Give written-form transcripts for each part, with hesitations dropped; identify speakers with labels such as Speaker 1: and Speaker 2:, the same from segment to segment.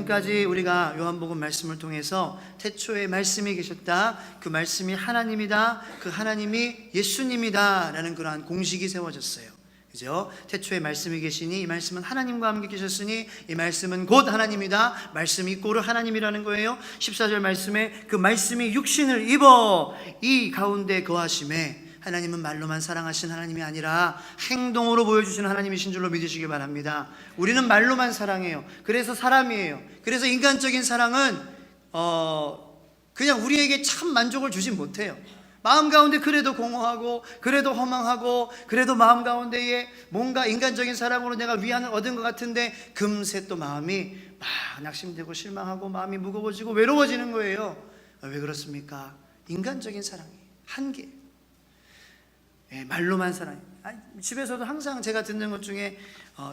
Speaker 1: 지금까지 우리가 요한복음 말씀을 통해서 태초에 말씀이 계셨다, 그 말씀이 하나님이다, 그 하나님이 예수님이다 라는 그러한 공식이 세워졌어요. 그죠? 태초에 말씀이 계시니 이 말씀은 하나님과 함께 계셨으니 이 말씀은 곧 하나님이다, 말씀이 이꼬르 하나님이라는 거예요. 14절 말씀에 그 말씀이 육신을 입어 이 가운데 거하심에, 하나님은 말로만 사랑하신 하나님이 아니라 행동으로 보여주시는 하나님이신 줄로 믿으시기 바랍니다. 우리는 말로만 사랑해요. 그래서 사람이에요. 그래서 인간적인 사랑은 그냥 우리에게 참 만족을 주진 못해요. 마음 가운데 그래도 공허하고, 그래도 허망하고, 그래도 마음 가운데에 뭔가 인간적인 사랑으로 내가 위안을 얻은 것 같은데 금세 또 마음이 막 낙심되고 실망하고 마음이 무거워지고 외로워지는 거예요. 왜 그렇습니까? 인간적인 사랑이 한계. 말로만 사랑해. 집에서도 항상 제가 듣는 것 중에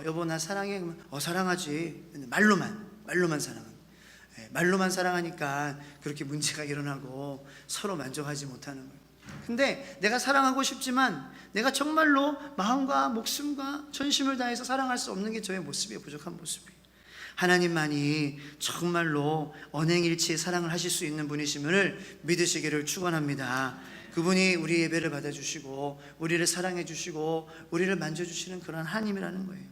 Speaker 1: 여보 나 사랑해. 그러면 사랑하지. 말로만 사랑해. 말로만 사랑하니까 그렇게 문제가 일어나고 서로 만족하지 못하는 거예요. 근데 내가 사랑하고 싶지만 내가 정말로 마음과 목숨과 전심을 다해서 사랑할 수 없는 게 저의 모습이에요. 부족한 모습이에요. 하나님만이 정말로 언행일치의 사랑을 하실 수 있는 분이심을 믿으시기를 축원합니다. 그분이 우리 예배를 받아주시고 우리를 사랑해 주시고 우리를 만져주시는 그런 하나님이라는 거예요.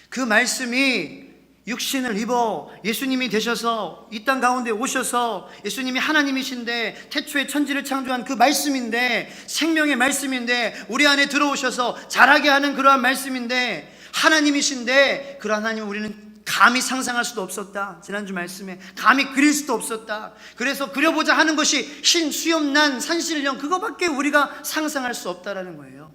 Speaker 1: 그 말씀이 육신을 입어 예수님이 되셔서 이 땅 가운데 오셔서, 예수님이 하나님이신데 태초에 천지를 창조한 그 말씀인데, 생명의 말씀인데 우리 안에 들어오셔서 자라게 하는 그러한 말씀인데, 하나님이신데 그 하나님을 우리는 감히 상상할 수도 없었다. 지난주 말씀에 감히 그릴 수도 없었다. 그래서 그려보자 하는 것이 신, 수염, 난, 산신령, 그거밖에 우리가 상상할 수 없다라는 거예요.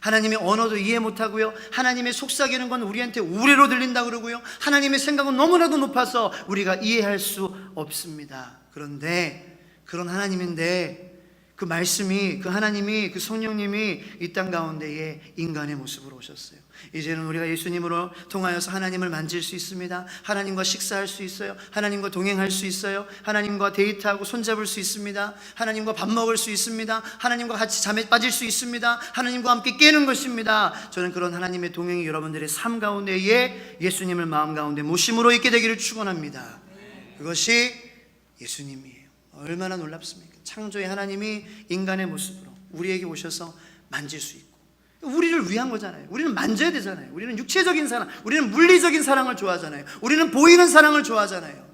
Speaker 1: 하나님의 언어도 이해 못하고요, 하나님의 속삭이는 건 우리한테 우레로 들린다 그러고요, 하나님의 생각은 너무나도 높아서 우리가 이해할 수 없습니다. 그런데 그런 하나님인데 그 말씀이, 그 하나님이, 그 성령님이 이 땅 가운데에 인간의 모습으로 오셨어요. 이제는 우리가 예수님으로 통하여서 하나님을 만질 수 있습니다. 하나님과 식사할 수 있어요. 하나님과 동행할 수 있어요. 하나님과 데이트하고 손잡을 수 있습니다. 하나님과 밥 먹을 수 있습니다. 하나님과 같이 잠에 빠질 수 있습니다. 하나님과 함께 깨는 것입니다. 저는 그런 하나님의 동행이 여러분들의 삶 가운데에 예수님을 마음 가운데 모심으로 있게 되기를 축원합니다. 그것이 예수님이에요. 얼마나 놀랍습니까? 창조의 하나님이 인간의 모습으로 우리에게 오셔서 만질 수 있고, 우리를 위한 거잖아요. 우리는 만져야 되잖아요. 우리는 육체적인 사랑, 우리는 물리적인 사랑을 좋아하잖아요. 우리는 보이는 사랑을 좋아하잖아요.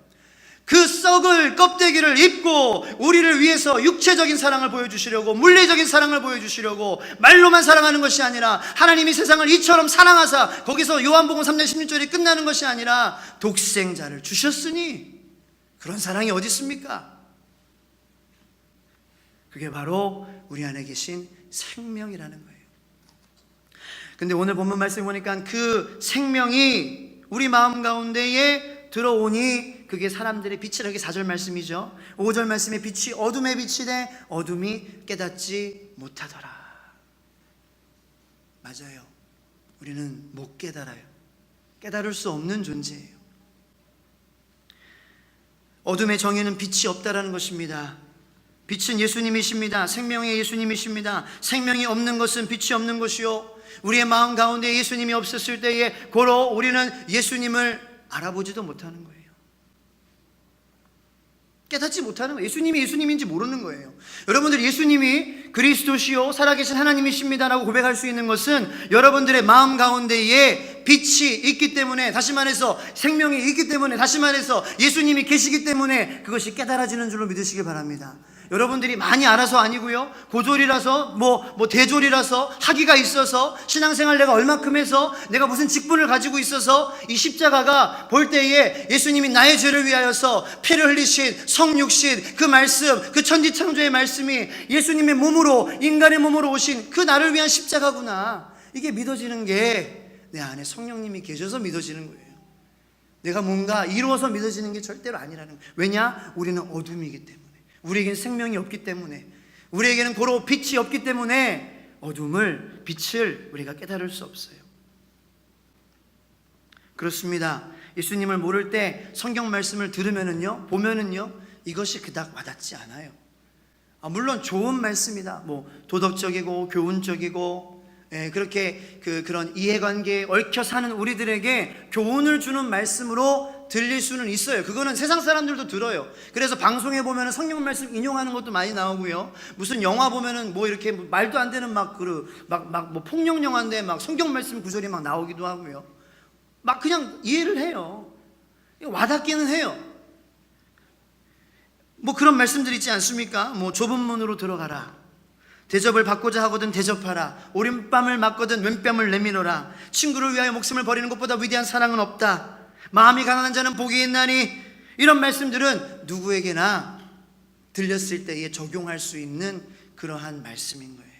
Speaker 1: 그 썩을 껍데기를 입고 우리를 위해서 육체적인 사랑을 보여주시려고, 물리적인 사랑을 보여주시려고, 말로만 사랑하는 것이 아니라 하나님이 세상을 이처럼 사랑하사, 거기서 요한복음 3장 16절이 끝나는 것이 아니라 독생자를 주셨으니, 그런 사랑이 어디 있습니까? 그게 바로 우리 안에 계신 생명이라는 거예요. 근데 오늘 본문 말씀 보니까 그 생명이 우리 마음 가운데에 들어오니 그게 사람들의 빛이라, 게 4절 말씀이죠. 5절 말씀에 빛이 어둠에 비치되 어둠이 깨닫지 못하더라. 맞아요. 우리는 못 깨달아요. 깨달을 수 없는 존재예요. 어둠의 정의는 빛이 없다라는 것입니다. 빛은 예수님이십니다. 생명의 예수님이십니다. 생명이 없는 것은 빛이 없는 것이요, 우리의 마음 가운데 예수님이 없었을 때에 고로 우리는 예수님을 알아보지도 못하는 거예요. 깨닫지 못하는 거예요. 예수님이 예수님인지 모르는 거예요. 여러분들, 예수님이 그리스도시요 살아계신 하나님이십니다라고 고백할 수 있는 것은 여러분들의 마음 가운데에 빛이 있기 때문에, 다시 말해서 생명이 있기 때문에, 다시 말해서 예수님이 계시기 때문에 그것이 깨달아지는 줄로 믿으시기 바랍니다. 여러분들이 많이 알아서 아니고요, 고졸이라서 뭐 대졸이라서 학위가 있어서 신앙생활 내가 얼만큼 해서 내가 무슨 직분을 가지고 있어서 이 십자가가 볼 때에 예수님이 나의 죄를 위하여서 피를 흘리신 성육신, 그 말씀, 그 천지창조의 말씀이 예수님의 몸으로, 인간의 몸으로 오신 그 나를 위한 십자가구나, 이게 믿어지는 게 내 안에 성령님이 계셔서 믿어지는 거예요. 내가 뭔가 이루어서 믿어지는 게 절대로 아니라는 거예요. 왜냐? 우리는 어둠이기 때문에, 우리에게는 생명이 없기 때문에, 우리에게는 고로 빛이 없기 때문에 어둠을, 빛을 우리가 깨달을 수 없어요. 그렇습니다. 예수님을 모를 때 성경 말씀을 들으면은요, 보면은요, 이것이 그닥 와닿지 않아요. 물론 좋은 말씀이다, 도덕적이고 교훈적이고, 그렇게 그런 이해관계에 얽혀 사는 우리들에게 교훈을 주는 말씀으로 들릴 수는 있어요. 그거는 세상 사람들도 들어요. 그래서 방송에 보면 성경 말씀 인용하는 것도 많이 나오고요. 무슨 영화 보면은 뭐 이렇게 말도 안 되는 막 뭐 폭력 영화인데 막 성경 말씀 구절이 막 나오기도 하고요. 막 그냥 이해를 해요. 와닿기는 해요. 뭐 그런 말씀들 있지 않습니까? 뭐 좁은 문으로 들어가라. 대접을 받고자 하거든 대접하라. 오른뺨을 맞거든 왼뺨을 내밀어라. 친구를 위하여 목숨을 버리는 것보다 위대한 사랑은 없다. 마음이 가난한 자는 복이 있나니. 이런 말씀들은 누구에게나 들렸을 때에 적용할 수 있는 그러한 말씀인 거예요.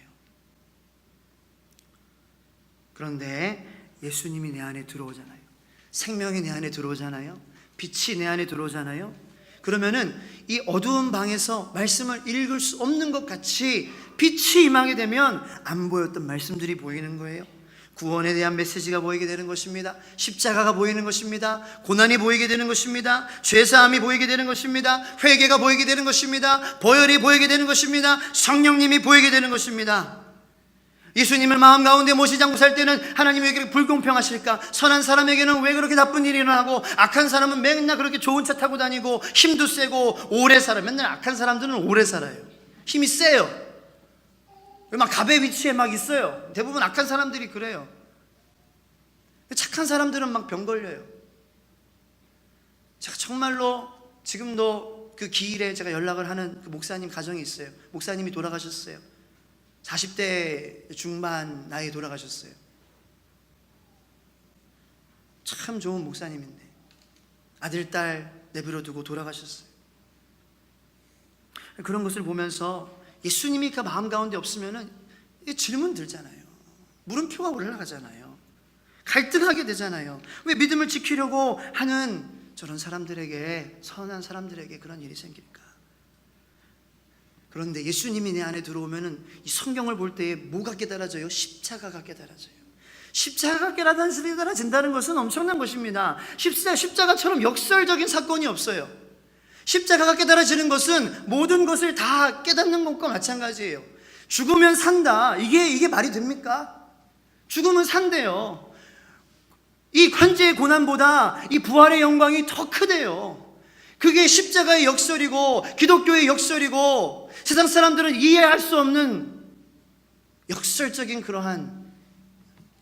Speaker 1: 그런데 예수님이 내 안에 들어오잖아요. 생명이 내 안에 들어오잖아요. 빛이 내 안에 들어오잖아요. 그러면은 이 어두운 방에서 말씀을 읽을 수 없는 것 같이 빛이 임하게 되면 안 보였던 말씀들이 보이는 거예요. 구원에 대한 메시지가 보이게 되는 것입니다. 십자가가 보이는 것입니다. 고난이 보이게 되는 것입니다. 죄사함이 보이게 되는 것입니다. 회개가 보이게 되는 것입니다. 보혈이 보이게 되는 것입니다. 성령님이 보이게 되는 것입니다. 예수님을 마음 가운데 모시지 않고 살 때는 하나님이 왜 그렇게 불공평하실까? 선한 사람에게는 왜 그렇게 나쁜 일이 일어나고 악한 사람은 맨날 그렇게 좋은 차 타고 다니고 힘도 세고 오래 살아. 맨날 악한 사람들은 오래 살아요. 힘이 세요. 막 갑의 위치에 막 있어요. 대부분 악한 사람들이 그래요. 착한 사람들은 막 병 걸려요. 제가 정말로 지금도 그 기일에 제가 연락을 하는 그 목사님 가정이 있어요. 목사님이 돌아가셨어요. 40대 중반 나이에 돌아가셨어요. 참 좋은 목사님인데 아들, 딸 내버려 두고 돌아가셨어요. 그런 것을 보면서 예수님이 그 마음 가운데 없으면은 질문 들잖아요. 물음표가 올라가잖아요. 갈등하게 되잖아요. 왜 믿음을 지키려고 하는 저런 사람들에게, 선한 사람들에게 그런 일이 생길까? 그런데 예수님이 내 안에 들어오면은 이 성경을 볼 때에 뭐가 깨달아져요? 십자가가 깨달아져요. 십자가가 깨달아진다는 것은 엄청난 것입니다. 십자가처럼 역설적인 사건이 없어요. 십자가가 깨달아지는 것은 모든 것을 다 깨닫는 것과 마찬가지예요. 죽으면 산다. 이게 말이 됩니까? 죽으면 산대요. 이 현재의 고난보다 이 부활의 영광이 더 크대요. 그게 십자가의 역설이고 기독교의 역설이고 세상 사람들은 이해할 수 없는 역설적인 그러한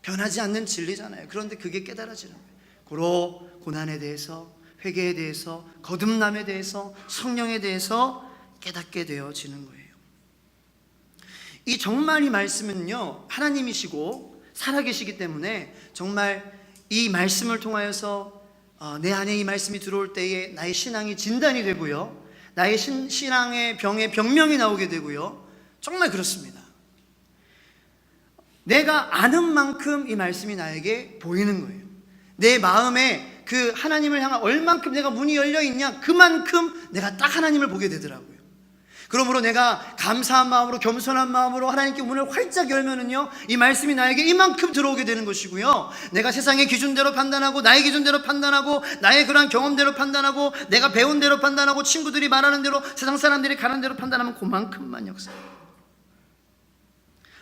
Speaker 1: 변하지 않는 진리잖아요. 그런데 그게 깨달아지는 거예요. 고로 고난에 대해서, 회개에 대해서, 거듭남에 대해서, 성령에 대해서 깨닫게 되어지는 거예요. 이 정말 이 말씀은요, 하나님이시고 살아계시기 때문에 정말 이 말씀을 통하여서 내 안에 이 말씀이 들어올 때에 나의 신앙이 진단이 되고요, 나의 신앙의 병에 병명이 나오게 되고요. 정말 그렇습니다. 내가 아는 만큼 이 말씀이 나에게 보이는 거예요. 내 마음에 그 하나님을 향한 얼만큼 내가 문이 열려 있냐, 그만큼 내가 딱 하나님을 보게 되더라고요. 그러므로 내가 감사한 마음으로, 겸손한 마음으로 하나님께 문을 활짝 열면은요, 이 말씀이 나에게 이만큼 들어오게 되는 것이고요, 내가 세상의 기준대로 판단하고, 나의 기준대로 판단하고, 나의 그러한 경험대로 판단하고, 내가 배운 대로 판단하고, 친구들이 말하는 대로, 세상 사람들이 가는 대로 판단하면 그만큼만 역사해요.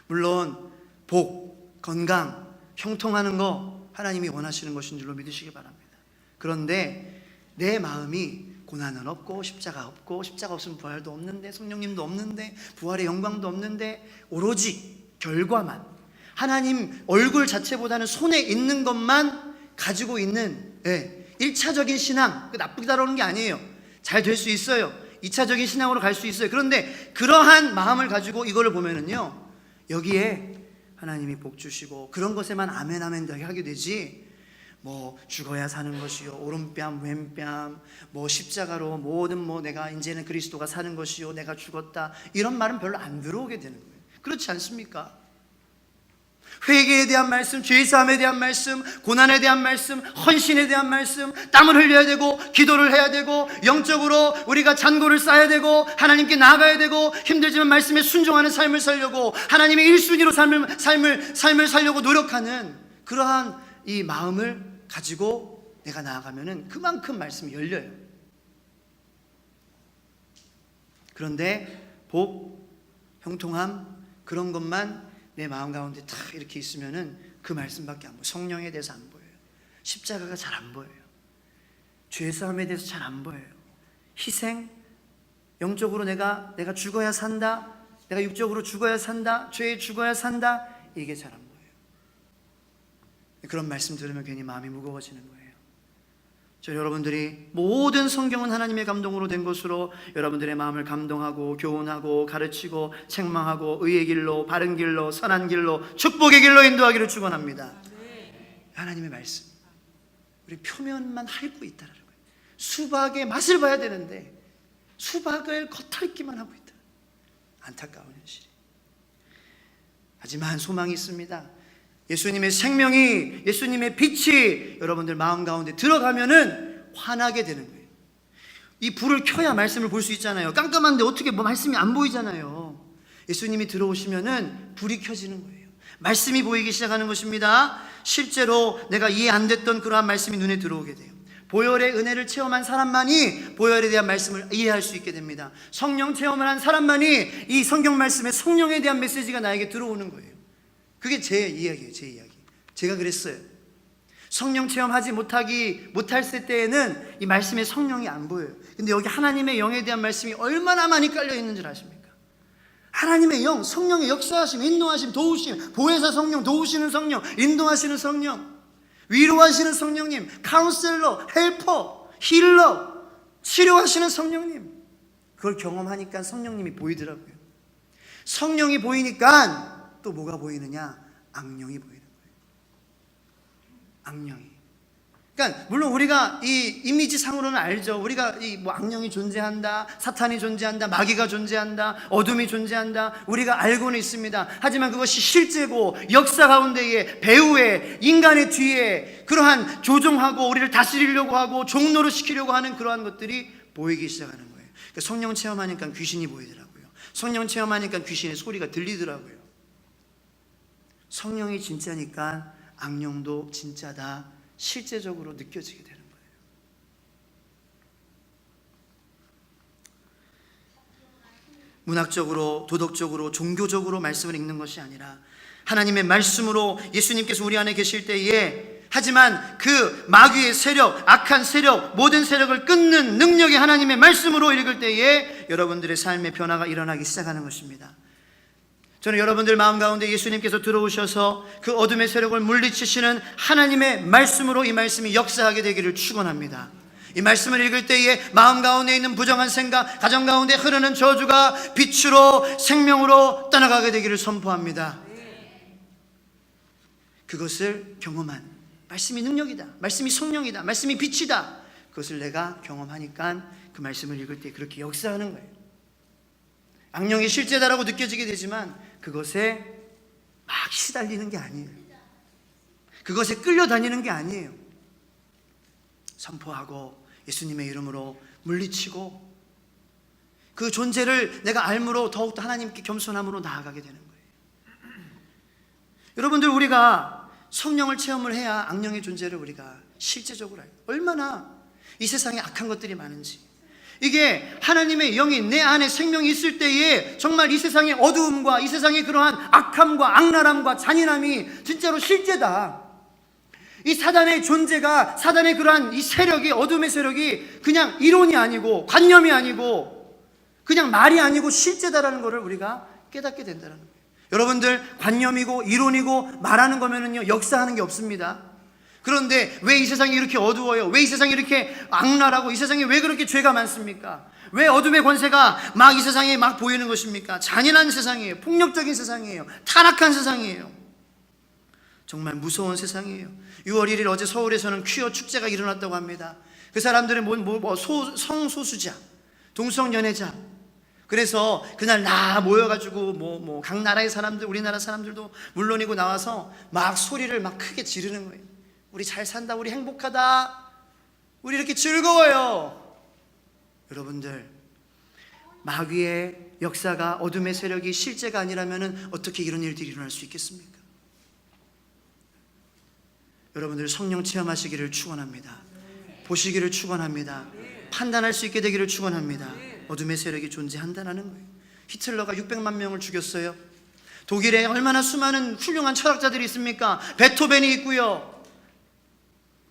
Speaker 1: 물론 복, 건강, 형통하는 거 하나님이 원하시는 것인 줄로 믿으시기 바랍니다. 그런데 내 마음이 고난은 없고 십자가 없고, 십자가 없으면 부활도 없는데, 성령님도 없는데, 부활의 영광도 없는데, 오로지 결과만, 하나님 얼굴 자체보다는 손에 있는 것만 가지고 있는 1차적인 신앙, 나쁘다라는 게 아니에요. 잘 될 수 있어요. 2차적인 신앙으로 갈 수 있어요. 그런데 그러한 마음을 가지고 이거를 보면은요, 여기에 하나님이 복 주시고 그런 것에만 아멘 아멘 하게 되지, 뭐 죽어야 사는 것이요, 오른뺨 왼뺨, 뭐 십자가로 모든 내가 이제는 그리스도가 사는 것이요, 내가 죽었다, 이런 말은 별로 안 들어오게 되는 거예요. 그렇지 않습니까? 회개에 대한 말씀, 죄사함에 대한 말씀, 고난에 대한 말씀, 헌신에 대한 말씀, 땀을 흘려야 되고, 기도를 해야 되고, 영적으로 우리가 잔고를 쌓아야 되고, 하나님께 나아가야 되고, 힘들지만 말씀에 순종하는 삶을 살려고, 하나님의 1순위로 삶을 살려고 노력하는 그러한 이 마음을 가지고 내가 나아가면은 그만큼 말씀이 열려요. 그런데 복, 형통함, 그런 것만 내 마음 가운데 딱 이렇게 있으면은 그 말씀밖에 안 보여요. 성령에 대해서 안 보여요. 십자가가 잘 안 보여요. 죄사함에 대해서 잘 안 보여요. 희생, 영적으로 내가 죽어야 산다, 내가 육적으로 죽어야 산다, 죄에 죽어야 산다, 이게 잘 안 보여요. 그런 말씀 들으면 괜히 마음이 무거워지는 거예요. 저 여러분들이 모든 성경은 하나님의 감동으로 된 것으로 여러분들의 마음을 감동하고 교훈하고 가르치고 책망하고 의의 길로, 바른 길로, 선한 길로, 축복의 길로 인도하기를 축원합니다. 하나님의 말씀, 우리 표면만 핥고 있다는 거예요. 수박의 맛을 봐야 되는데 수박을 겉핥기만 하고 있다. 안타까운 현실이. 하지만 소망이 있습니다. 예수님의 생명이, 예수님의 빛이 여러분들 마음 가운데 들어가면은 환하게 되는 거예요. 이 불을 켜야 말씀을 볼 수 있잖아요. 깜깜한데 어떻게 말씀이 안 보이잖아요. 예수님이 들어오시면은 불이 켜지는 거예요. 말씀이 보이기 시작하는 것입니다. 실제로 내가 이해 안 됐던 그러한 말씀이 눈에 들어오게 돼요. 보혈의 은혜를 체험한 사람만이 보혈에 대한 말씀을 이해할 수 있게 됩니다. 성령 체험을 한 사람만이 이 성경 말씀에 성령에 대한 메시지가 나에게 들어오는 거예요. 그게 제 이야기예요. 제 이야기. 제가 그랬어요. 성령 체험하지 못할 때에는 이 말씀에 성령이 안 보여요. 근데 여기 하나님의 영에 대한 말씀이 얼마나 많이 깔려 있는 줄 아십니까? 하나님의 영, 성령의 역사하심, 인도하심, 도우심, 보혜사 성령, 도우시는 성령, 인도하시는 성령, 위로하시는 성령님, 카운셀러, 헬퍼, 힐러, 치료하시는 성령님, 그걸 경험하니까 성령님이 보이더라고요. 성령이 보이니까 또 뭐가 보이느냐? 악령이 보이는 거예요. 악령이. 그러니까 물론 우리가 이 이미지 상으로는 알죠. 우리가 악령이 존재한다, 사탄이 존재한다, 마귀가 존재한다, 어둠이 존재한다, 우리가 알고는 있습니다. 하지만 그것이 실제고 역사 가운데에 배후에 인간의 뒤에 그러한 조종하고 우리를 다스리려고 하고 종로로 시키려고 하는 그러한 것들이 보이기 시작하는 거예요. 그러니까 성령 체험하니까 귀신이 보이더라고요. 성령 체험하니까 귀신의 소리가 들리더라고요. 성령이 진짜니까 악령도 진짜다, 실제적으로 느껴지게 되는 거예요. 문학적으로, 도덕적으로, 종교적으로 말씀을 읽는 것이 아니라 하나님의 말씀으로 예수님께서 우리 안에 계실 때에, 하지만 그 마귀의 세력, 악한 세력, 모든 세력을 끊는 능력이 하나님의 말씀으로 읽을 때에 여러분들의 삶의 변화가 일어나기 시작하는 것입니다. 저는 여러분들 마음 가운데 예수님께서 들어오셔서 그 어둠의 세력을 물리치시는 하나님의 말씀으로 이 말씀이 역사하게 되기를 축원합니다. 이 말씀을 읽을 때에 마음 가운데 있는 부정한 생각, 가정 가운데 흐르는 저주가 빛으로, 생명으로 떠나가게 되기를 선포합니다. 그것을 경험한, 말씀이 능력이다, 말씀이 성령이다, 말씀이 빛이다, 그것을 내가 경험하니까 그 말씀을 읽을 때 그렇게 역사하는 거예요. 악령이 실제다라고 느껴지게 되지만 그것에 막 시달리는 게 아니에요. 그것에 끌려다니는 게 아니에요. 선포하고 예수님의 이름으로 물리치고 그 존재를 내가 알므로 더욱더 하나님께 겸손함으로 나아가게 되는 거예요. 여러분들, 우리가 성령을 체험을 해야 악령의 존재를 우리가 실제적으로 알아요. 얼마나 이 세상에 악한 것들이 많은지. 이게 하나님의 영이 내 안에 생명이 있을 때에 정말 이 세상의 어두움과 이 세상의 그러한 악함과 악랄함과 잔인함이 진짜로 실제다. 이 사단의 존재가, 사단의 그러한 이 세력이, 어둠의 세력이 그냥 이론이 아니고 관념이 아니고 그냥 말이 아니고 실제다라는 것을 우리가 깨닫게 된다는 거예요. 여러분들, 관념이고 이론이고 말하는 거면은요, 역사하는 게 없습니다. 그런데 왜 이 세상이 이렇게 어두워요? 왜 이 세상이 이렇게 악랄하고 이 세상에 왜 그렇게 죄가 많습니까? 왜 어둠의 권세가 막 이 세상에 막 보이는 것입니까? 잔인한 세상이에요. 폭력적인 세상이에요. 타락한 세상이에요. 정말 무서운 세상이에요. 6월 1일 어제 서울에서는 퀴어 축제가 일어났다고 합니다. 그 사람들은 성소수자, 동성연애자. 그래서 그날 다 모여가지고 각 나라의 사람들, 우리나라 사람들도 물론이고 나와서 막 소리를 막 크게 지르는 거예요. 우리 잘 산다, 우리 행복하다, 우리 이렇게 즐거워요. 여러분들, 마귀의 역사가, 어둠의 세력이 실제가 아니라면 어떻게 이런 일들이 일어날 수 있겠습니까? 여러분들, 성령 체험하시기를 축원합니다. 보시기를 축원합니다. 판단할 수 있게 되기를 축원합니다. 어둠의 세력이 존재한다는 거예요. 히틀러가 600만 명을 죽였어요. 독일에 얼마나 수많은 훌륭한 철학자들이 있습니까? 베토벤이 있고요,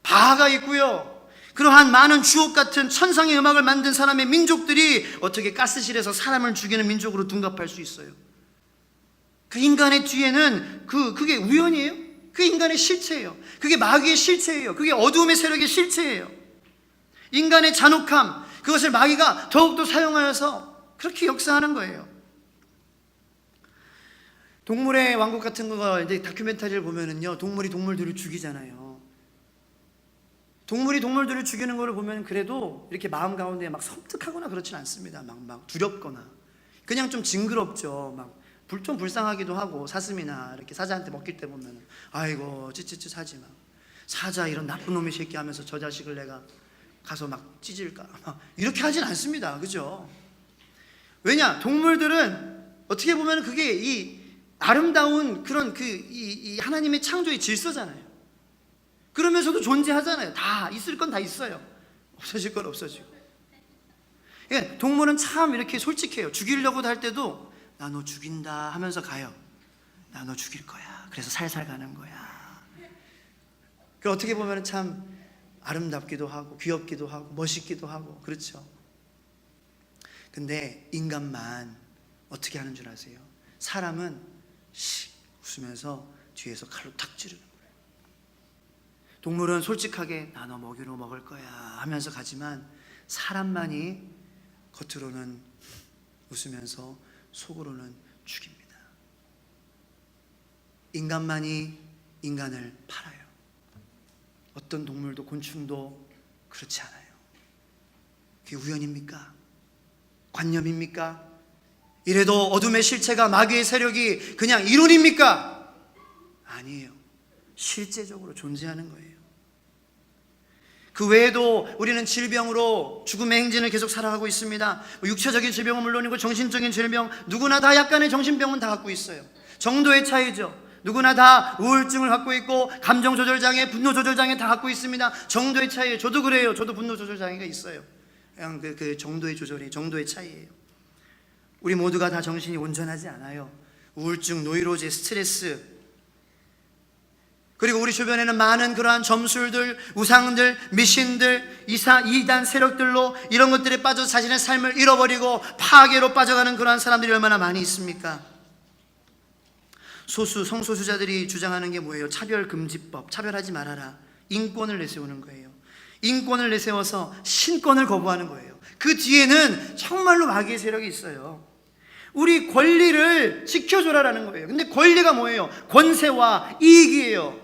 Speaker 1: 바하가 있고요. 그러한 많은 주옥 같은 천상의 음악을 만든 사람의 민족들이 어떻게 가스실에서 사람을 죽이는 민족으로 둔갑할 수 있어요? 그 인간의 뒤에는 그게 우연이에요? 그 인간의 실체예요. 그게 마귀의 실체예요. 그게 어두움의 세력의 실체예요. 인간의 잔혹함, 그것을 마귀가 더욱더 사용하여서 그렇게 역사하는 거예요. 동물의 왕국 같은 거 이제 다큐멘터리를 보면은요, 동물이 동물들을 죽이잖아요. 동물이 동물들을 죽이는 걸 보면 그래도 이렇게 마음 가운데 막 섬뜩하거나 그렇진 않습니다. 막 두렵거나 그냥 좀 징그럽죠. 막 좀 불쌍하기도 하고, 사슴이나 이렇게 사자한테 먹힐 때 보면 아이고 찌찌찌 하지 마, 사자 이런 나쁜 놈의 새끼 하면서 저 자식을 내가 가서 막 찢을까, 막 이렇게 하진 않습니다. 그죠? 왜냐? 동물들은 어떻게 보면 그게 이 아름다운 그런 이 하나님의 창조의 질서잖아요. 그러면서도 존재하잖아요. 다 있을 건 다 있어요. 없어질 건 없어지고. 그러니까 동물은 참 이렇게 솔직해요. 죽이려고 할 때도 나 너 죽인다 하면서 가요. 나 너 죽일 거야. 그래서 살살 가는 거야. 그 어떻게 보면 참 아름답기도 하고 귀엽기도 하고 멋있기도 하고 그렇죠. 근데 인간만 어떻게 하는 줄 아세요? 사람은 웃으면서 뒤에서 칼로 탁 찌르는 거예요. 동물은 솔직하게 나 너 먹이로 먹을 거야 하면서 가지만 사람만이 겉으로는 웃으면서 속으로는 죽입니다. 인간만이 인간을 팔아요. 어떤 동물도 곤충도 그렇지 않아요. 그게 우연입니까? 관념입니까? 이래도 어둠의 실체가 마귀의 세력이 그냥 이론입니까? 아니에요. 실제적으로 존재하는 거예요. 그 외에도 우리는 질병으로 죽음의 행진을 계속 살아가고 있습니다. 육체적인 질병은 물론이고 정신적인 질병, 누구나 다 약간의 정신병은 다 갖고 있어요. 정도의 차이죠. 누구나 다 우울증을 갖고 있고 감정 조절 장애, 분노 조절 장애 다 갖고 있습니다. 정도의 차이예요. 저도 그래요. 저도 분노 조절 장애가 있어요. 그냥 그 정도의 조절이 정도의 차이예요. 우리 모두가 다 정신이 온전하지 않아요. 우울증, 노이로제, 스트레스, 그리고 우리 주변에는 많은 그러한 점술들, 우상들, 미신들, 이단 세력들로 이런 것들에 빠져 자신의 삶을 잃어버리고 파괴로 빠져가는 그러한 사람들이 얼마나 많이 있습니까? 성소수자들이 주장하는 게 뭐예요? 차별금지법, 차별하지 말아라. 인권을 내세우는 거예요. 인권을 내세워서 신권을 거부하는 거예요. 그 뒤에는 정말로 마귀의 세력이 있어요. 우리 권리를 지켜줘라라는 거예요. 근데 권리가 뭐예요? 권세와 이익이에요.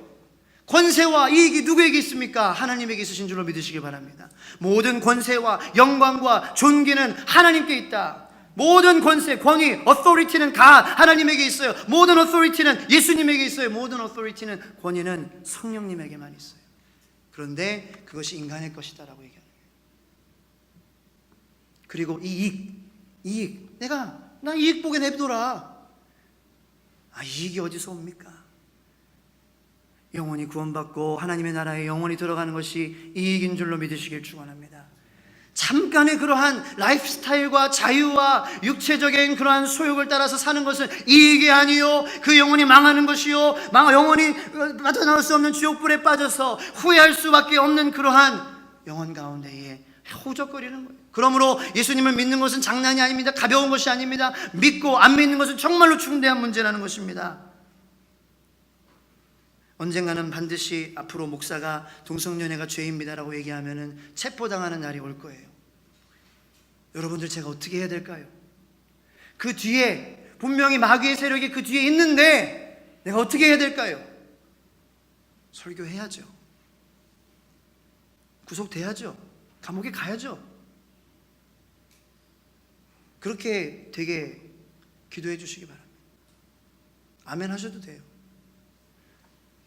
Speaker 1: 권세와 이익이 누구에게 있습니까? 하나님에게 있으신 줄로 믿으시기 바랍니다. 모든 권세와 영광과 존귀는 하나님께 있다. 모든 권세, 권위, authority는 다 하나님에게 있어요. 모든 authority는 예수님에게 있어요. 모든 authority는 권위는 성령님에게만 있어요. 그런데 그것이 인간의 것이다라고 얘기합니다. 그리고 이익, 나 이익 보게 내버려라. 이익이 어디서 옵니까? 영원히 구원받고 하나님의 나라에 영원히 들어가는 것이 이익인 줄로 믿으시길 축원합니다. 잠깐의 그러한 라이프스타일과 자유와 육체적인 그러한 소욕을 따라서 사는 것은 이익이 아니요, 그 영혼이 망하는 것이요, 영원히 빠져나올 수 없는 지옥불에 빠져서 후회할 수밖에 없는 그러한 영혼 가운데에 호적거리는 거예요. 그러므로 예수님을 믿는 것은 장난이 아닙니다. 가벼운 것이 아닙니다. 믿고 안 믿는 것은 정말로 중대한 문제라는 것입니다. 언젠가는 반드시 앞으로 목사가 동성연애가 죄입니다라고 얘기하면은 체포당하는 날이 올 거예요. 여러분들, 제가 어떻게 해야 될까요? 그 뒤에 분명히 마귀의 세력이 그 뒤에 있는데 내가 어떻게 해야 될까요? 설교해야죠. 구속돼야죠. 감옥에 가야죠. 그렇게 되게 기도해 주시기 바랍니다. 아멘 하셔도 돼요.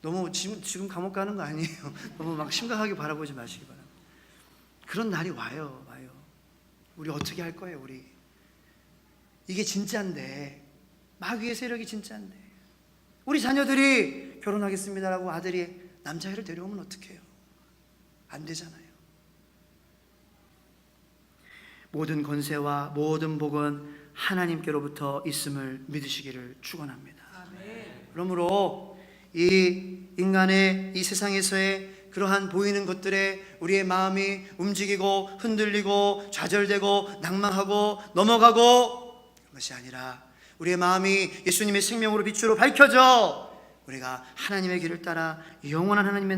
Speaker 1: 너무 지금 감옥 가는 거 아니에요. 너무 막 심각하게 바라보지 마시기 바랍니다. 그런 날이 와요. 우리 어떻게 할 거예요? 우리 이게 진짜인데, 마귀의 세력이 진짜인데, 우리 자녀들이 결혼하겠습니다라고 아들이 남자애를 데려오면 어떡해요? 안 되잖아요. 모든 권세와 모든 복은 하나님께로부터 있음을 믿으시기를 축원합니다. 그러므로 이 인간의 이 세상에서의 그러한 보이는 것들에 우리의 마음이 움직이고 흔들리고 좌절되고 낭망하고 넘어가고, 그것이 아니라 우리의 마음이 예수님의 생명으로 빛으로 밝혀져 우리가 하나님의 길을 따라 영원한 하나님의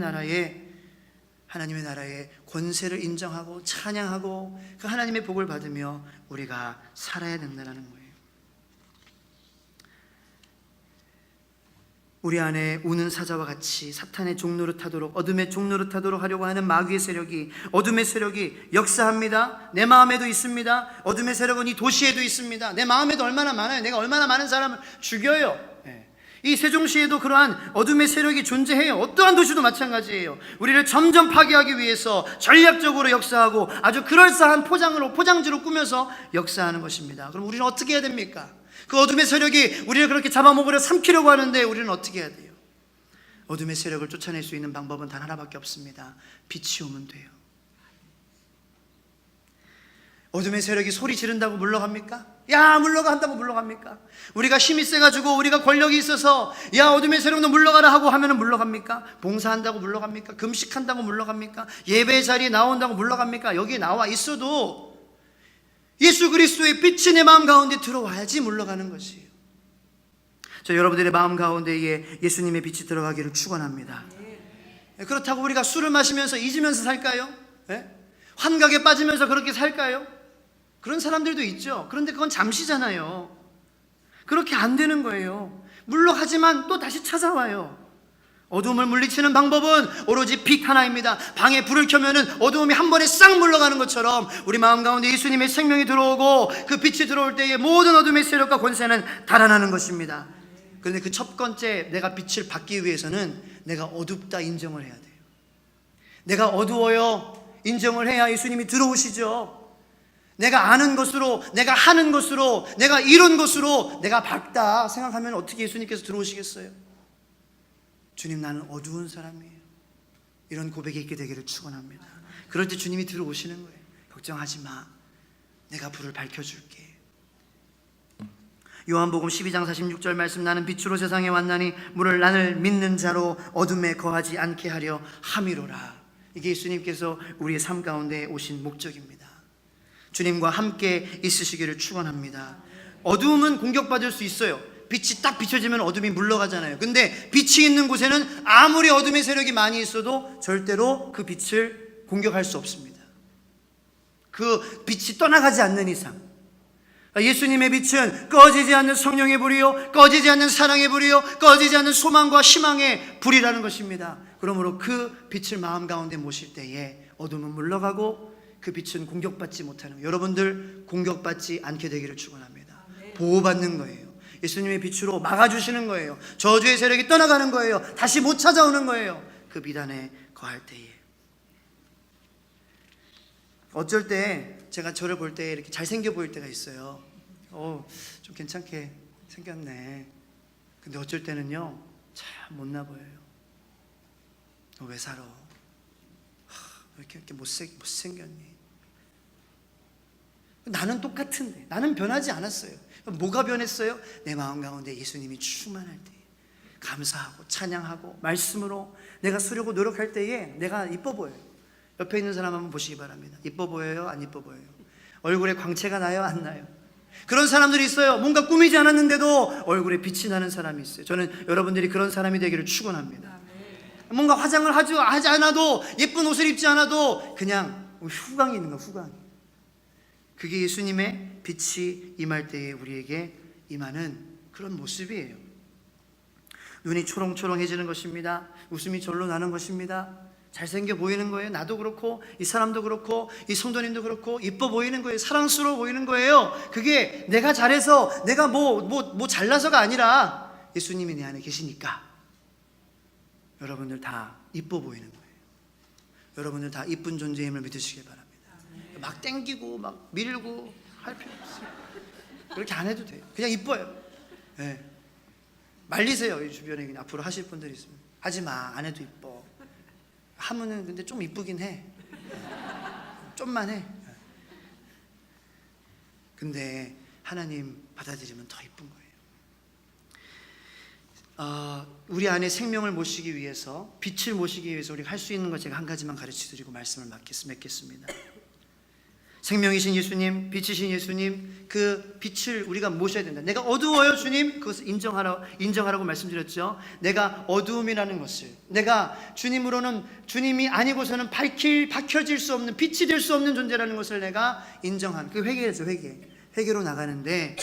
Speaker 1: 나라의 권세를 인정하고 찬양하고 그 하나님의 복을 받으며 우리가 살아야 된다는 거예요. 우리 안에 우는 사자와 같이 사탄의 종노릇하도록, 어둠의 종노릇하도록 하려고 하는 마귀의 세력이, 어둠의 세력이 역사합니다. 내 마음에도 있습니다. 어둠의 세력은 이 도시에도 있습니다. 내 마음에도 얼마나 많아요. 내가 얼마나 많은 사람을 죽여요. 이 세종시에도 그러한 어둠의 세력이 존재해요. 어떠한 도시도 마찬가지예요. 우리를 점점 파괴하기 위해서 전략적으로 역사하고 아주 그럴싸한 포장지로 꾸며서 역사하는 것입니다. 그럼 우리는 어떻게 해야 됩니까? 그 어둠의 세력이 우리를 그렇게 잡아먹으려 삼키려고 하는데 우리는 어떻게 해야 돼요? 어둠의 세력을 쫓아낼 수 있는 방법은 단 하나밖에 없습니다. 빛이 오면 돼요. 어둠의 세력이 소리 지른다고 물러갑니까? 야, 물러간다고 물러갑니까? 우리가 힘이 세가지고 우리가 권력이 있어서 야, 어둠의 세력도 물러가라 하고 하면은 물러갑니까? 봉사한다고 물러갑니까? 금식한다고 물러갑니까? 예배 자리에 나온다고 물러갑니까? 여기 나와 있어도 예수 그리스도의 빛이 내 마음 가운데 들어와야지 물러가는 것이에요. 저 여러분들의 마음 가운데에 예수님의 빛이 들어가기를 축원합니다. 그렇다고 우리가 술을 마시면서 잊으면서 살까요? 환각에 빠지면서 그렇게 살까요? 그런 사람들도 있죠. 그런데 그건 잠시잖아요. 그렇게 안 되는 거예요. 물러가지만 또 다시 찾아와요. 어두움을 물리치는 방법은 오로지 빛 하나입니다. 방에 불을 켜면은 어두움이 한 번에 싹 물러가는 것처럼 우리 마음 가운데 예수님의 생명이 들어오고 그 빛이 들어올 때에 모든 어둠의 세력과 권세는 달아나는 것입니다. 그런데 그 첫 번째 내가 빛을 받기 위해서는 내가 어둡다 인정을 해야 돼요. 내가 어두워요 인정을 해야 예수님이 들어오시죠. 내가 아는 것으로, 내가 하는 것으로, 내가 이룬 것으로 내가 밝다 생각하면 어떻게 예수님께서 들어오시겠어요? 주님, 나는 어두운 사람이에요. 이런 고백이 있게 되기를 축원합니다. 그럴 때 주님이 들어오시는 거예요. 걱정하지 마, 내가 불을 밝혀줄게. 요한복음 12장 46절 말씀, 나는 빛으로 세상에 왔나니 나를 믿는 자로 어둠에 거하지 않게 하려 함이로라. 이게 예수님께서 우리의 삶 가운데 오신 목적입니다. 주님과 함께 있으시기를 축원합니다. 어두움은 공격받을 수 있어요. 빛이 딱 비춰지면 어둠이 물러가잖아요. 근데 빛이 있는 곳에는 아무리 어둠의 세력이 많이 있어도 절대로 그 빛을 공격할 수 없습니다. 그 빛이 떠나가지 않는 이상. 예수님의 빛은 꺼지지 않는 성령의 불이요, 꺼지지 않는 사랑의 불이요, 꺼지지 않는 소망과 희망의 불이라는 것입니다. 그러므로 그 빛을 마음 가운데 모실 때에 어둠은 물러가고 그 빛은 공격받지 못하는 거예요. 여러분들 공격받지 않게 되기를 축원합니다. 보호받는 거예요. 예수님의 빛으로 막아주시는 거예요. 저주의 세력이 떠나가는 거예요. 다시 못 찾아오는 거예요. 그 빛 안에 거할 때에. 어쩔 때 제가 저를 볼 때 이렇게 잘생겨 보일 때가 있어요. 좀 괜찮게 생겼네. 근데 어쩔 때는요, 참 못나 보여요. 너 왜 살아? 왜 이렇게 못생겼니? 나는 똑같은데, 나는 변하지 않았어요. 뭐가 변했어요? 내 마음 가운데 예수님이 충만할 때, 감사하고 찬양하고 말씀으로 내가 쓰려고 노력할 때에 내가 이뻐 보여요. 옆에 있는 사람 한번 보시기 바랍니다. 이뻐 보여요? 안 이뻐 보여요? 얼굴에 광채가 나요? 안 나요? 그런 사람들이 있어요. 뭔가 꾸미지 않았는데도 얼굴에 빛이 나는 사람이 있어요. 저는 여러분들이 그런 사람이 되기를 축원합니다. 뭔가 화장을 하지 않아도, 예쁜 옷을 입지 않아도 그냥 후광이 있는 거야, 후광. 그게 예수님의 빛이 임할 때에 우리에게 임하는 그런 모습이에요. 눈이 초롱초롱해지는 것입니다. 웃음이 절로 나는 것입니다. 잘생겨 보이는 거예요. 나도 그렇고 이 사람도 그렇고 이 성도님도 그렇고 이뻐 보이는 거예요. 사랑스러워 보이는 거예요. 그게 내가 잘해서, 내가 뭐 잘나서가 아니라 예수님이 내 안에 계시니까 여러분들 다 이뻐 보이는 거예요. 여러분들 다 이쁜 존재임을 믿으시길 바랍니다. 막 땡기고 막 밀고 할 필요 없어요. 그렇게 안 해도 돼요. 그냥 이뻐요. 네. 말리세요. 이 주변에 그냥 앞으로 하실 분들이 있으면 하지 마, 안 해도 이뻐. 하면은 근데 좀 이쁘긴 해. 좀만 해. 근데 하나님 받아들이면 더 이쁜 거예요. 우리 안에 생명을 모시기 위해서, 빛을 모시기 위해서 우리가 할 수 있는 것 제가 한 가지만 가르쳐드리고 말씀을 맺겠습니다. 생명이신 예수님, 빛이신 예수님, 그 빛을 우리가 모셔야 된다. 내가 어두워요 주님, 그것을 인정하라고 말씀드렸죠. 내가 어두움이라는 것을, 내가 주님이 아니고서는 밝혀질 수 없는, 빛이 될 수 없는 존재라는 것을 내가 인정한, 그 회개로 나가는데,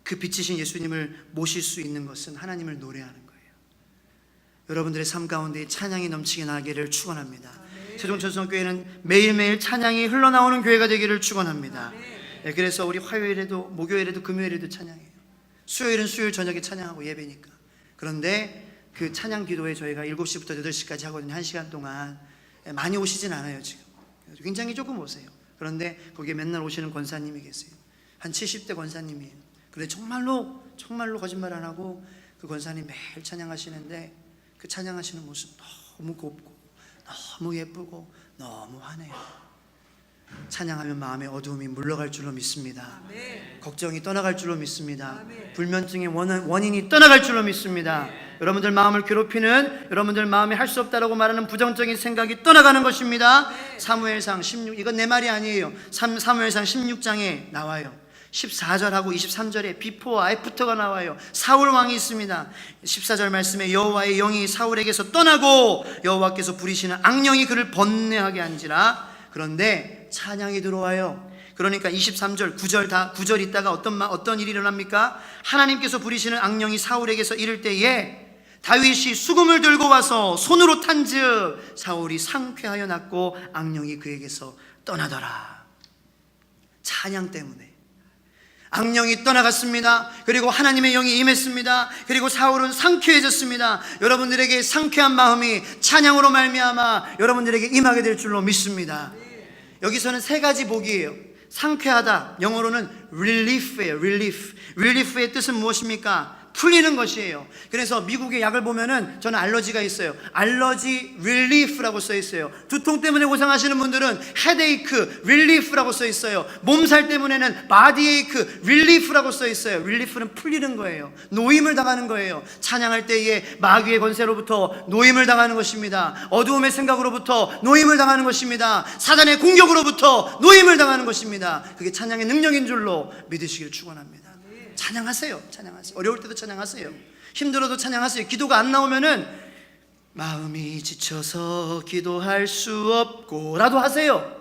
Speaker 1: 그 빛이신 예수님을 모실 수 있는 것은 하나님을 노래하는 거예요. 여러분들의 삶 가운데 찬양이 넘치게 나기를 축원합니다. 세종천성교회는 매일매일 찬양이 흘러나오는 교회가 되기를 축원합니다. 그래서 우리 화요일에도, 목요일에도, 금요일에도 찬양해요. 수요일은 수요일 저녁에 찬양하고 예배니까. 그런데 그 찬양 기도에 저희가 7시부터 8시까지 하거든요. 1시간 동안. 많이 오시진 않아요 지금. 굉장히 조금 오세요. 그런데 거기에 맨날 오시는 권사님이 계세요. 한 70대 권사님이에요. 그런데 정말로 거짓말 안 하고 그 권사님 매일 찬양하시는데, 그 찬양하시는 모습 너무 곱고 너무 예쁘고 너무 환해요. 찬양하면 마음의 어두움이 물러갈 줄로 믿습니다. 걱정이 떠나갈 줄로 믿습니다. 불면증의 원인이 떠나갈 줄로 믿습니다. 여러분들 마음을 괴롭히는, 여러분들 마음에 할 수 없다라고 말하는 부정적인 생각이 떠나가는 것입니다. 사무엘상 16, 이건 내 말이 아니에요. 사무엘상 16장에 나와요. 14절하고 23절에 비포와 애프터가 나와요. 사울 왕이 있습니다. 14절 말씀에 여호와의 영이 사울에게서 떠나고 여호와께서 부리시는 악령이 그를 번뇌하게 한지라. 그런데 찬양이 들어와요. 그러니까 23절 9절 있다가 어떤 일이 일어납니까? 하나님께서 부리시는 악령이 사울에게서 이를 때에 다윗이 수금을 들고 와서 손으로 탄즉 사울이 상쾌하여 낫고 악령이 그에게서 떠나더라. 찬양 때문에 악령이 떠나갔습니다. 그리고 하나님의 영이 임했습니다. 그리고 사울은 상쾌해졌습니다. 여러분들에게 상쾌한 마음이 찬양으로 말미암아 여러분들에게 임하게 될 줄로 믿습니다. 여기서는 세 가지 복이에요. 상쾌하다, 영어로는 relief예요. relief의 뜻은 무엇입니까? 풀리는 것이에요. 그래서 미국의 약을 보면은, 저는 알러지가 있어요. 알러지 릴리프라고 써 있어요. 두통 때문에 고생하시는 분들은 헤데이크 릴리프라고 써 있어요. 몸살 때문에는 바디에이크 릴리프라고 써 있어요. 릴리프는 풀리는 거예요. 노임을 당하는 거예요. 찬양할 때에 마귀의 권세로부터 노임을 당하는 것입니다. 어두움의 생각으로부터 노임을 당하는 것입니다. 사단의 공격으로부터 노임을 당하는 것입니다. 그게 찬양의 능력인 줄로 믿으시기를 축원합니다. 찬양하세요. 어려울 때도 찬양하세요. 힘들어도 찬양하세요. 기도가 안 나오면은 마음이 지쳐서 기도할 수 없고라도 하세요.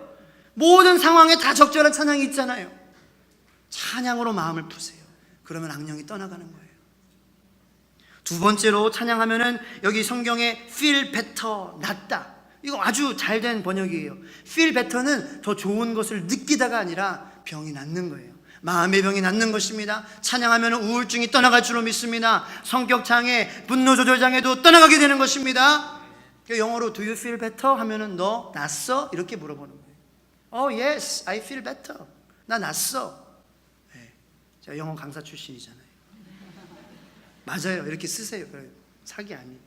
Speaker 1: 모든 상황에 다 적절한 찬양이 있잖아요. 찬양으로 마음을 푸세요. 그러면 악령이 떠나가는 거예요. 두 번째로 찬양하면은, 여기 성경에 feel better, 낫다, 이거 아주 잘된 번역이에요. feel better는 더 좋은 것을 느끼다가 아니라 병이 낫는 거예요. 마음의 병이 낫는 것입니다. 찬양하면 우울증이 떠나갈 줄로 믿습니다. 성격장애, 분노조절장애도 떠나가게 되는 것입니다. 영어로 Do you feel better? 하면은 너 낫어? 이렇게 물어보는 거예요. Oh yes, I feel better. 나 낫어. 네. 제가 영어 강사 출신이잖아요. 맞아요. 이렇게 쓰세요. 사기 아니에요.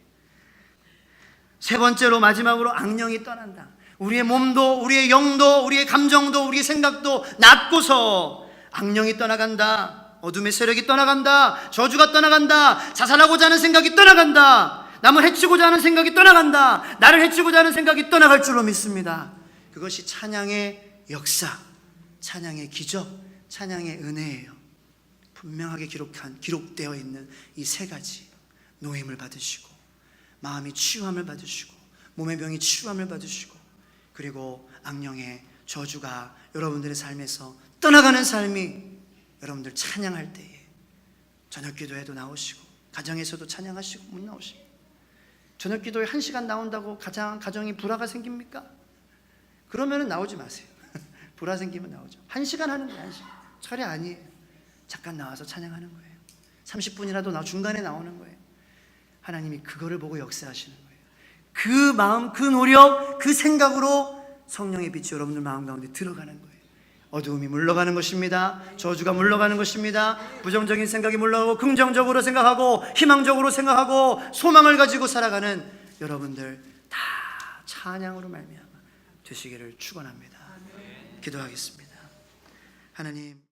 Speaker 1: 세 번째로, 마지막으로 악령이 떠난다. 우리의 몸도, 우리의 영도, 우리의 감정도, 우리의 생각도 낫고서 악령이 떠나간다. 어둠의 세력이 떠나간다. 저주가 떠나간다. 자살하고자 하는 생각이 떠나간다. 남을 해치고자 하는 생각이 떠나간다. 나를 해치고자 하는 생각이 떠나갈 줄로 믿습니다. 그것이 찬양의 역사, 찬양의 기적, 찬양의 은혜예요. 분명하게 기록되어 있는 이 세 가지, 노임을 받으시고, 마음이 치유함을 받으시고, 몸의 병이 치유함을 받으시고, 그리고 악령의 저주가 여러분들의 삶에서 떠나가는 삶이, 여러분들 찬양할 때에 저녁 기도에도 나오시고, 가정에서도 찬양하시고, 못 나오시고, 저녁 기도에 1시간 나온다고 가정이 불화가 생깁니까? 그러면은 나오지 마세요. 불화 생기면 나오죠. 1시간 하는 거예요. 1시간. 철이 아니에요. 잠깐 나와서 찬양하는 거예요. 30분이라도 중간에 나오는 거예요. 하나님이 그거를 보고 역사하시는 거예요. 그 마음, 그 노력, 그 생각으로 성령의 빛이 여러분들 마음 가운데 들어가는 거예요. 어두움이 물러가는 것입니다. 저주가 물러가는 것입니다. 부정적인 생각이 물러가고 긍정적으로 생각하고 희망적으로 생각하고 소망을 가지고 살아가는 여러분들 다 찬양으로 말미암아 되시기를 축원합니다. 기도하겠습니다. 하나님,